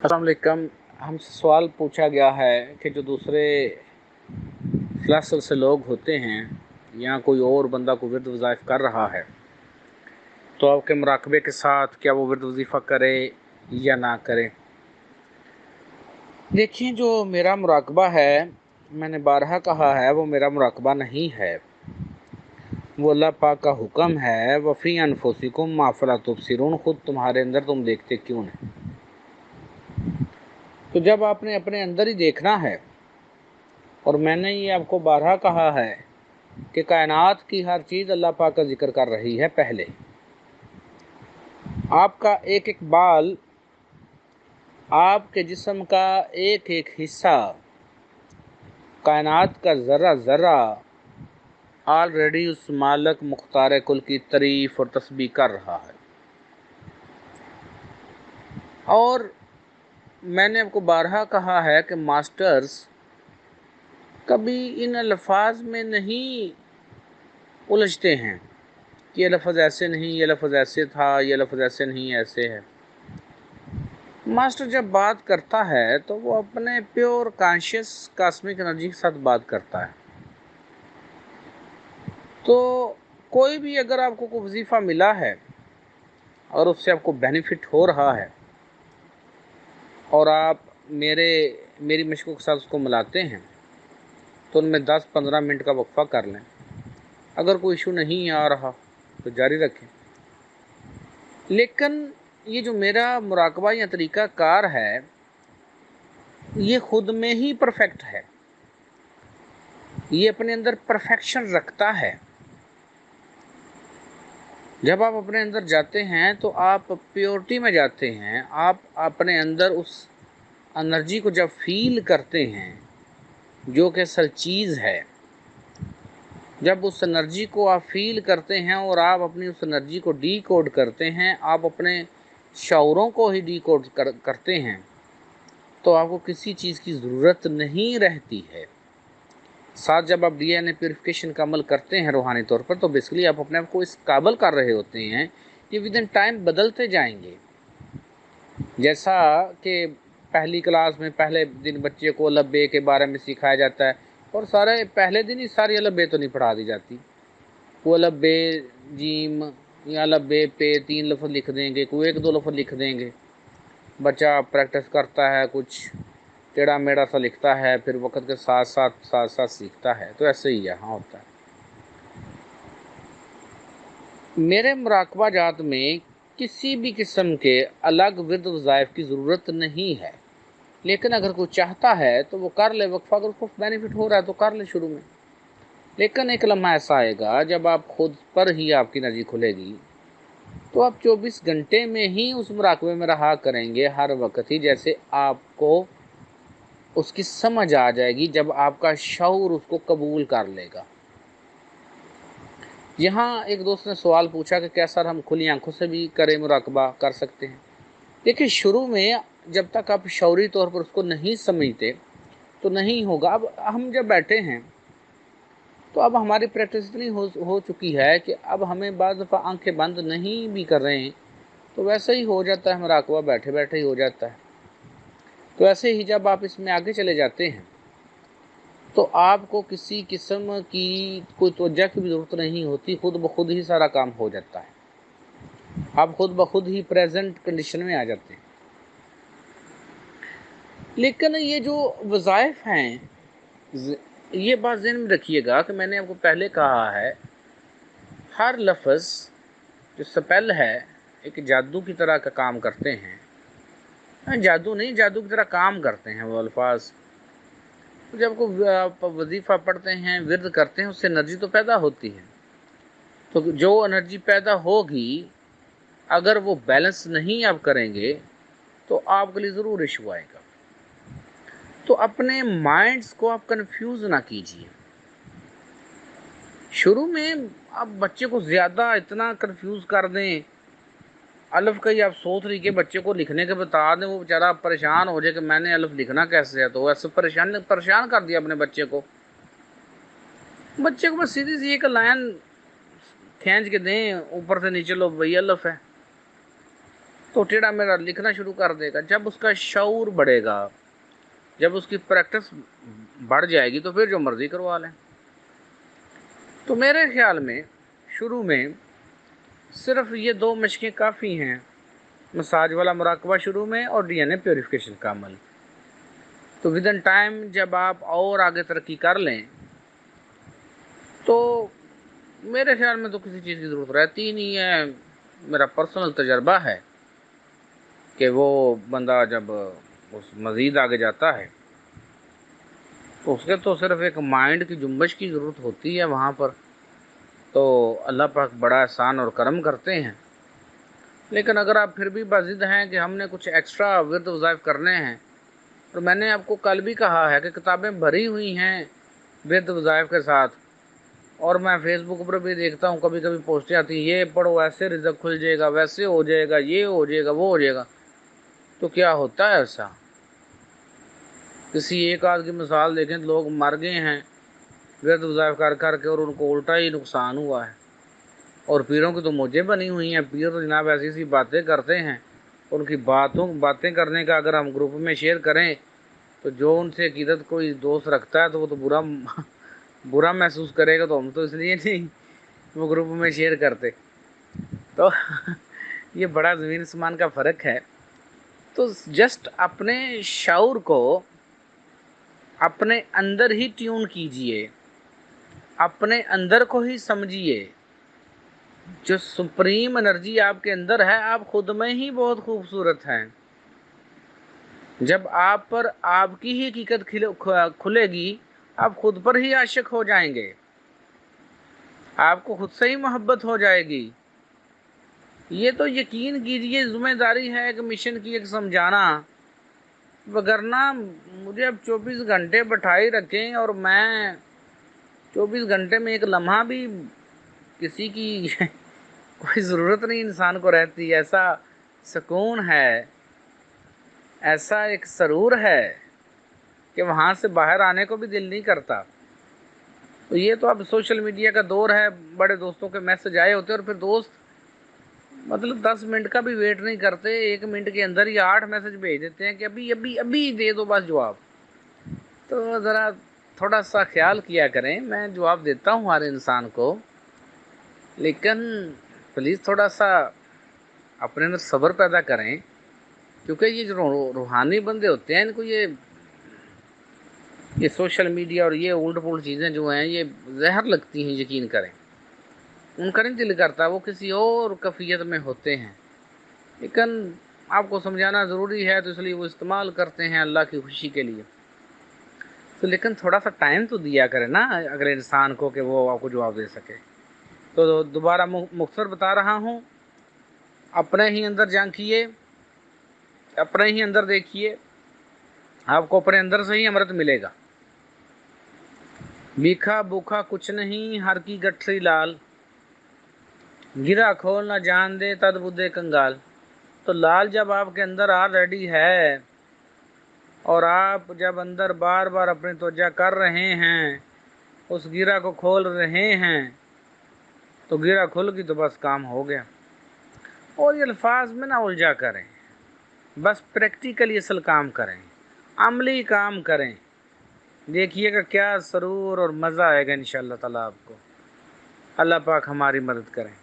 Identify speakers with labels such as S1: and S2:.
S1: अस्सलाम वालेकुम। हमसे सवाल पूछा गया है कि जो दूसरे क्लास से लोग होते हैं या कोई और बंदा को विर्द वज़ाइफ कर रहा है तो आपके मुराकबे के साथ क्या वो विर्द वजीफ़ा करे या ना करे। देखिए, जो मेरा मुराकबा है, मैंने बारहा कहा है, वो मेरा मुराकबा नहीं है, वो अल्लाह पाक का हुक्म है। वफ़ी अनफुसिकुम मा फला तुबसिरून, खुद तुम्हारे अंदर तुम देखते क्यों नहीं। तो जब आपने अपने अंदर ही देखना है, और मैंने ये आपको बारहा कहा है कि कायनात की हर चीज़ अल्लाह पाक का जिक्र कर रही है। पहले आपका एक एक बाल, आपके जिस्म का एक एक हिस्सा, कायनात का ज़र्रा ज़र्रा ऑलरेडी उस मालिक मुख्तार कुल की तारीफ़ और तस्बीह कर रहा है। और मैंने आपको बारहा कहा है कि मास्टर्स कभी इन अल्फाज में नहीं उलझते हैं कि ये लफ्ज़ ऐसे नहीं, ये लफ्ज़ ऐसे था, ये लफ्ज़ ऐसे नहीं, ऐसे है। मास्टर जब बात करता है तो वो अपने प्योर कॉन्शियस कॉस्मिक एनर्जी के साथ बात करता है। तो कोई भी अगर आपको कोई वजीफ़ा मिला है और उससे आपको बेनिफिट हो रहा है और आप मेरी मशक़ों के साथ उसको मिलाते हैं, तो उनमें 10-15 मिनट का वक्फ़ा कर लें। अगर कोई इशू नहीं आ रहा तो जारी रखें। लेकिन ये जो मेरा मुराकबा या तरीक़ा कार है, ये ख़ुद में ही परफेक्ट है। ये अपने अंदर परफेक्शन रखता है। जब आप अपने अंदर जाते हैं तो आप प्योरिटी में जाते हैं। आप अपने अंदर उस एनर्जी को जब फील करते हैं, जो कि असल चीज़ है, जब उस एनर्जी को आप फील करते हैं और आप अपनी उस एनर्जी को डी कोड करते हैं, आप अपने शऊरों को ही डी कोड करते हैं, तो आपको किसी चीज़ की ज़रूरत नहीं रहती है। साथ जब आप DNA प्यूरिफिकेशन का अमल करते हैं रूहानी तौर पर, तो बेसिकली आप अपने आप को इस काबिल कर रहे होते हैं कि विद इन टाइम बदलते जाएंगे। जैसा कि पहली क्लास में पहले दिन बच्चे को अलफ बे के बारे में सिखाया जाता है, और सारे पहले दिन ही सारी अलफ बे तो नहीं पढ़ा दी जाती। वो अलफ बे जीम या अलफ बे पे 3 लफ्ज़ लिख देंगे, कोई 1-2 लफ्ज़ लिख देंगे। बच्चा प्रैक्टिस करता है, कुछ टेढ़ा मेढ़ा सा लिखता है, फिर वक्त के साथ साथ सीखता है। तो ऐसे ही यहाँ होता है। मेरे मुराकबा जात में किसी भी किस्म के अलग विर्द वज़ाइफ की ज़रूरत नहीं है। लेकिन अगर कोई चाहता है तो वो कर ले वक्फ़ा, अगर उसको बेनिफिट हो रहा है तो कर ले शुरू में। लेकिन एक लम्हा ऐसा आएगा जब आप खुद पर ही आपकी एनर्जी खुलेगी, तो आप 24 घंटे में ही उस मुराकबे में रहा करेंगे, हर वक्त ही, जैसे आपको उसकी समझ आ जाएगी, जब आपका शऊर उसको कबूल कर लेगा। यहाँ एक दोस्त ने सवाल पूछा कि क्या सर हम खुली आंखों से भी करें, मुराकबा कर सकते हैं? देखिए, शुरू में जब तक आप शऊरी तौर पर उसको नहीं समझते तो नहीं होगा। अब हम जब बैठे हैं तो अब हमारी प्रैक्टिस इतनी हो चुकी है कि अब हमें बाद दफ़ा आंखें बंद नहीं भी कर रहे हैं तो वैसे ही हो जाता है, मुराकबा बैठे बैठे ही हो जाता है। तो ऐसे ही जब आप इसमें आगे चले जाते हैं तो आपको किसी किस्म की कोई तवज्जो की भी ज़रूरत नहीं होती, खुद ब खुद ही सारा काम हो जाता है। आप खुद ब खुद ही प्रेजेंट कंडीशन में आ जाते हैं। लेकिन ये जो वज़ाइफ हैं, ये बात ज़हन में रखिएगा कि मैंने आपको पहले कहा है, हर लफ्ज़ जो स्पेल है एक जादू की तरह का काम करते हैं। जादू नहीं, जादू की तरह काम करते हैं वो अल्फाज। तो जब को वजीफ़ा पढ़ते हैं, विर्द करते हैं, उससे एनर्जी तो पैदा होती है। तो जो एनर्जी पैदा होगी, अगर वो बैलेंस नहीं आप करेंगे तो आपके लिए ज़रूर इशू आएगा। तो अपने माइंड्स को आप कंफ्यूज ना कीजिए। शुरू में आप बच्चे को ज़्यादा इतना कंफ्यूज कर दें, अलफ का ही आप सोच रही कि बच्चे को लिखने के बता दें, वो बेचारा परेशान हो जाए कि मैंने अलफ लिखना कैसे है। तो ऐसे परेशान कर दिया अपने बच्चे को। बच्चे को बस सीधी सी एक लाइन खींच के दें ऊपर से नीचे, लो वही अलफ है। تو टेढ़ा मेढ़ा लिखना शुरू कर देगा। जब उसका शऊर बढ़ेगा, जब उसकी प्रैक्टिस बढ़ जाएगी तो फिर जो मर्जी करवा लें। तो मेरे ख्याल में शुरू में सिर्फ ये 2 मशकें काफ़ी हैं, मसाज वाला मुराकबा शुरू में और DNA प्योरीफिकेशन का अमल। तो विद इन टाइम जब आप और आगे तरक्की कर लें तो मेरे ख्याल में तो किसी चीज़ की ज़रूरत रहती नहीं है। मेरा पर्सनल तजर्बा है कि वो बंदा जब उस मज़ीद आगे जाता है तो उसके तो सिर्फ एक माइंड की जुम्बश की ज़रूरत होती है वहाँ पर। तो अल्लाह पाक बड़ा एहसान और करम करते हैं। लेकिन अगर आप फिर भी बाज़िद हैं कि हमने कुछ एक्स्ट्रा विर्द वज़ाइफ करने हैं, तो मैंने आपको कल भी कहा है कि किताबें भरी हुई हैं विर्द वज़ाइफ के साथ। और मैं फेसबुक पर भी देखता हूँ, कभी कभी पोस्टें आती हैं, ये पढ़ो ऐसे रिज़्क खुल जाएगा, वैसे हो जाएगा, ये हो जाएगा, वो हो जाएगा। तो क्या होता है ऐसा? किसी एक आध की मिसाल देखें तो लोग मर गए हैं विर्द वज़ाइफ कर कर के और उनको उल्टा ही नुकसान हुआ है। और पीरों की तो मौजें बनी हुई हैं। पीर तो जनाब ऐसी ऐसी बातें करते हैं, उनकी बातें करने का अगर हम ग्रुप में शेयर करें तो जो उनसे अकीदत कोई दोस्त रखता है तो वो तो बुरा महसूस करेगा। तो हम तो इसलिए नहीं वो ग्रुप में शेयर करते। तो ये बड़ा ज़मीन आसमान का फ़र्क है। तो जस्ट अपने शऊर को अपने अंदर ही ट्यून कीजिए, अपने अंदर को ही समझिए। जो सुप्रीम एनर्जी आपके अंदर है, आप खुद में ही बहुत खूबसूरत हैं। जब आप पर आपकी ही हकीकत खुलेगी, आप खुद पर ही आशिक हो जाएंगे, आपको खुद से ही मोहब्बत हो जाएगी। ये तो यकीन कीजिए जिम्मेदारी है एक मिशन की, एक समझाना। वगरना मुझे अब 24 घंटे बैठाए रखें और मैं 24 घंटे में एक लम्हा भी किसी की कोई ज़रूरत नहीं इंसान को रहती। ऐसा सुकून है, ऐसा एक सरूर है कि वहाँ से बाहर आने को भी दिल नहीं करता। तो ये तो अब सोशल मीडिया का दौर है, बड़े दोस्तों के मैसेज आए होते हैं और फिर दोस्त मतलब 10 मिनट का भी वेट नहीं करते, 1 मिनट के अंदर ही 8 मैसेज भेज देते हैं कि अभी अभी अभी दे दो बस जवाब। तो ज़रा थोड़ा सा ख्याल किया करें। मैं जवाब देता हूँ हर इंसान को, लेकिन प्लीज़ थोड़ा सा अपने अंदर सब्र पैदा करें। क्योंकि ये जो रूहानी बंदे होते हैं, इनको ये सोशल मीडिया और ये उल्ट पुल्ट चीज़ें जो हैं ये जहर लगती हैं, यकीन करें। उनका नहीं दिल करता, वो किसी और कैफियत में होते हैं। लेकिन आपको समझाना ज़रूरी है, तो इसलिए वो इस्तेमाल करते हैं अल्लाह की खुशी के लिए। तो लेकिन थोड़ा सा टाइम तो दिया करें ना अगले इंसान को कि वो आपको जवाब दे सके। तो दोबारा मुख्तसर बता रहा हूँ, अपने ही अंदर झांकिए, अपने ही अंदर देखिए, आपको अपने अंदर से ही अमृत मिलेगा। भीखा भूखा कुछ नहीं, हर की गठरी लाल, गिरा खोल न जान दे तद बुद्धे कंगाल। तो लाल जब आपके अंदर ऑलरेडी है और आप जब अंदर बार बार अपनी तवज्जो कर रहे हैं, उस गिरा को खोल रहे हैं, तो गिरा खुल गई तो बस काम हो गया। और ये अल्फाज में ना उलझा करें, बस प्रैक्टिकली असल काम करें, अमली काम करें। देखिएगा क्या सरूर और मज़ा आएगा इंशाअल्लाह ताला आपको। अल्लाह पाक हमारी मदद करें।